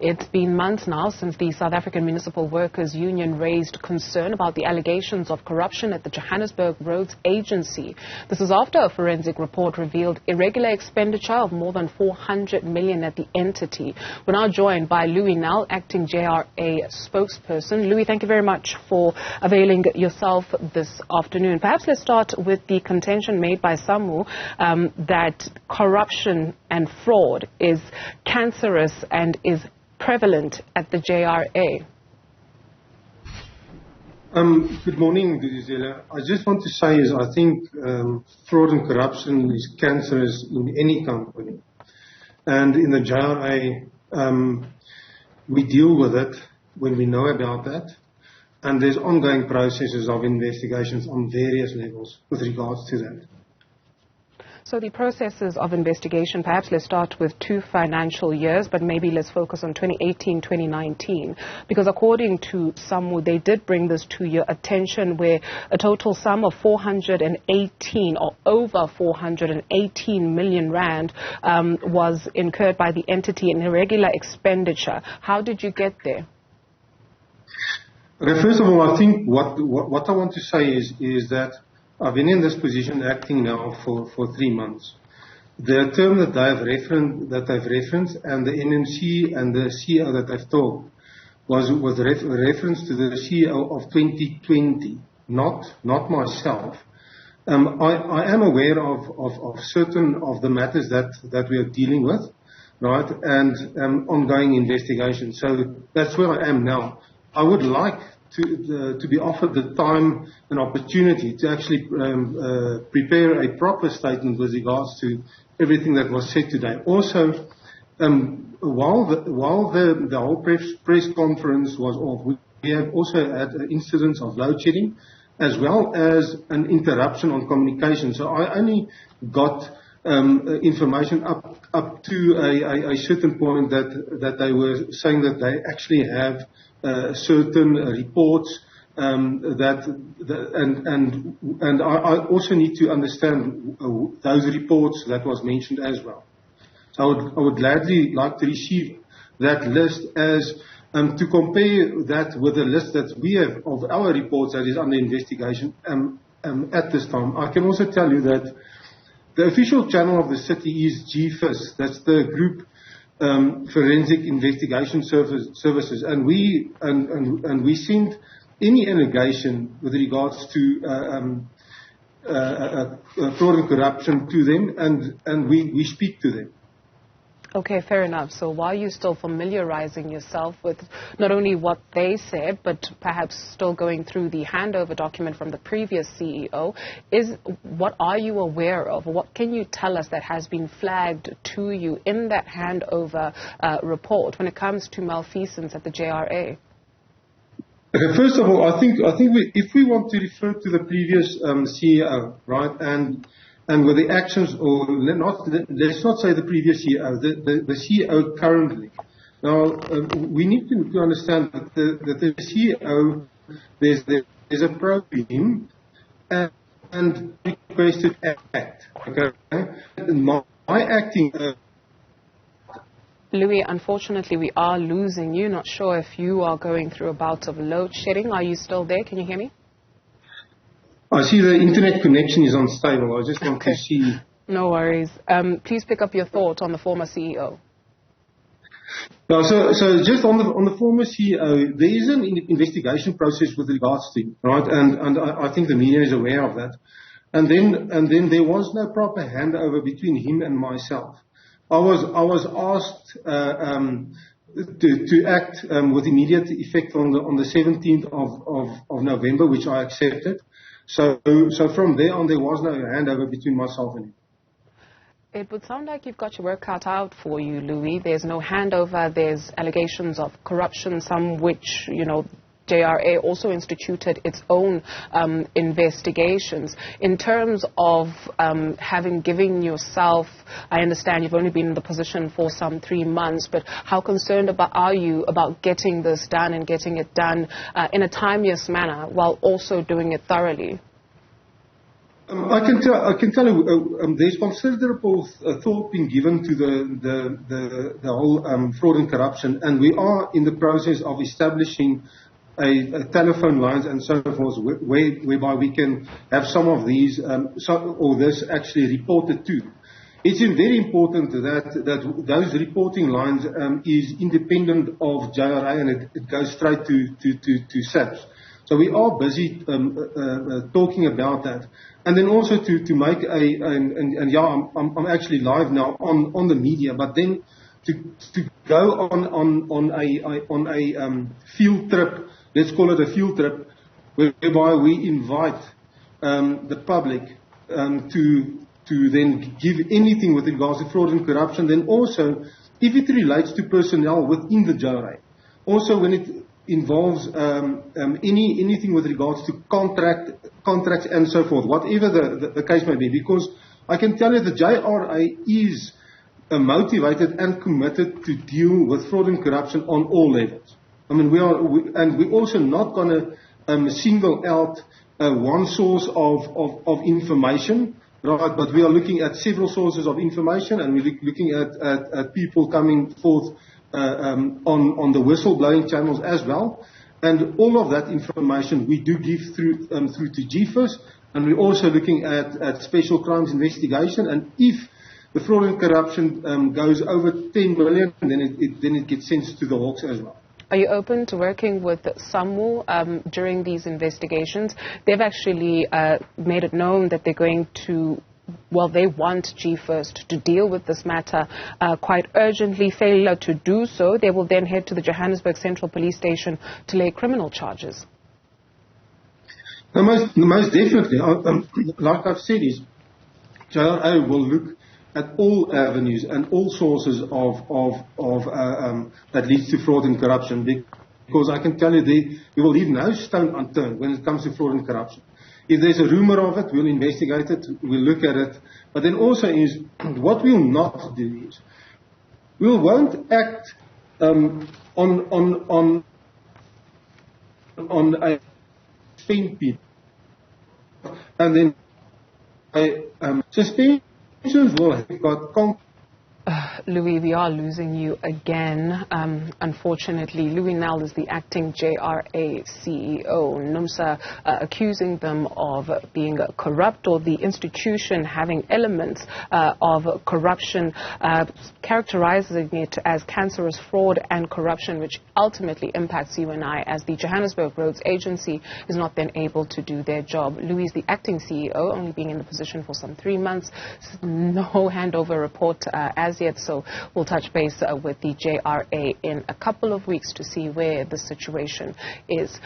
It's been months now since the South African Municipal Workers Union raised concern about the allegations of corruption at the Johannesburg Roads Agency. This is after a forensic report revealed irregular expenditure of more than 400 million at the entity. We're now joined by Louis Nel, acting JRA spokesperson. Louis, thank you very much for availing yourself this afternoon. Perhaps let's start with the contention made by SAMWU that corruption and fraud is cancerous and is prevalent at the JRA. Good morning, Duduzela. I just want to say is I think fraud and corruption is cancerous in any company. And in the JRA, we deal with it when we know about that. And there's ongoing processes of investigations on various levels with regards to that. So the processes of investigation, perhaps let's start with 2 financial years, but maybe let's focus on 2018-2019, because according to SAMWU, they did bring this to your attention where a total sum of 418 or over 418 million rand was incurred by the entity in irregular expenditure. How did you get there? Okay, first of all, I think what I want to say is that I've been in this position acting now for 3 months. The term that they've referenced and the NMC and the CEO that I've talked was reference to the CEO of 2020, not myself. I am aware of certain of the matters that we are dealing with, right, and ongoing investigation. So that's where I am now. I would like to be offered the time and opportunity to actually prepare a proper statement with regards to everything that was said today. Also, while the whole press conference was off, we have also had incidents of load shedding as well as an interruption on communication. So I only got information up to a certain point that they were saying that they actually have certain reports and I also need to understand those reports that was mentioned as well. So I would gladly like to receive that list as to compare that with the list that we have of our reports that is under investigation at this time. I can also tell you that the official channel of the city is GFIS, that's the Group Forensic Investigation Services, and we send any allegation with regards to fraud and corruption to them, and we speak to them. Okay, fair enough. So while you're still familiarizing yourself with not only what they said, but perhaps still going through the handover document from the previous CEO, what are you aware of? What can you tell us that has been flagged to you in that handover report when it comes to malfeasance at the JRA? Okay, first of all, I think if we want to refer to the previous CEO, right, and with the actions, or let's not say the previous CEO, the CEO currently. Now, we need to understand that the CEO, there's a problem and requested act. Okay, my acting. Louis, unfortunately, we are losing you. Not sure if you are going through a bout of load shedding. Are you still there? Can you hear me? I see the internet connection is unstable. I just want to see. No worries. Please pick up your thought on the former CEO. No, so just on the former CEO, there is an investigation process with regards to him, right? And I think the media is aware of that. And then there was no proper handover between him and myself. I was asked to act with immediate effect on the 17th of November, which I accepted. So from there on, there was no handover between myself and him. It would sound like you've got your work cut out for you, Louis. There's no handover. There's allegations of corruption, some which, JRA also instituted its own investigations. In terms of given yourself, I understand you've only been in the position for some 3 months, but how concerned are you about getting this done and getting it done in a timeous manner while also doing it thoroughly? I can tell you, there's considerable thought being given to the whole fraud and corruption, and we are in the process of establishing a telephone lines and so forth, whereby we can have some of these or this actually reported to. It's very important that those reporting lines is independent of JRA, and it goes straight to SAPS. So we are busy talking about that, and then also to make I'm actually live now on the media, but then to go on a field trip, let's call it a field trip, whereby we invite the public to then give anything with regards to fraud and corruption. Then also, if it relates to personnel within the JRA, also when it involves anything with regards to contracts and so forth, whatever the case may be, because I can tell you the JRA is motivated and committed to deal with fraud and corruption on all levels. I mean, we're also not going to single out one source of information, right? But we are looking at several sources of information, and we're looking at people coming forth on the whistleblowing channels as well. And all of that information we do give through to GFIS, and we're also looking at special crimes investigation. And if the fraud and corruption goes over 10 million, then it gets sent to the Hawks as well. Are you open to working with SAMWU during these investigations? They've actually made it known that they're going to, they want GFIRST to deal with this matter quite urgently. Failure to do so, they will then head to the Johannesburg Central Police Station to lay criminal charges. Most definitely. Like I've said, JRA will look at all avenues and all sources of that leads to fraud and corruption, because I can tell you we will leave no stone unturned when it comes to fraud and corruption. If there's a rumor of it, we'll investigate it, we'll look at it. But then also what we'll not do is we won't act on a suspend people, and then suspensions will have got. Louis, we are losing you again, unfortunately. Louis Nel is the acting JRA CEO. NUMSA accusing them of being corrupt, or the institution having elements of corruption, characterizing it as cancerous fraud and corruption, which ultimately impacts you and I, as the Johannesburg Roads Agency is not then able to do their job. Louis is the acting CEO, only being in the position for some 3 months. No handover report as yet, so we'll touch base with the JRA in a couple of weeks to see where the situation is.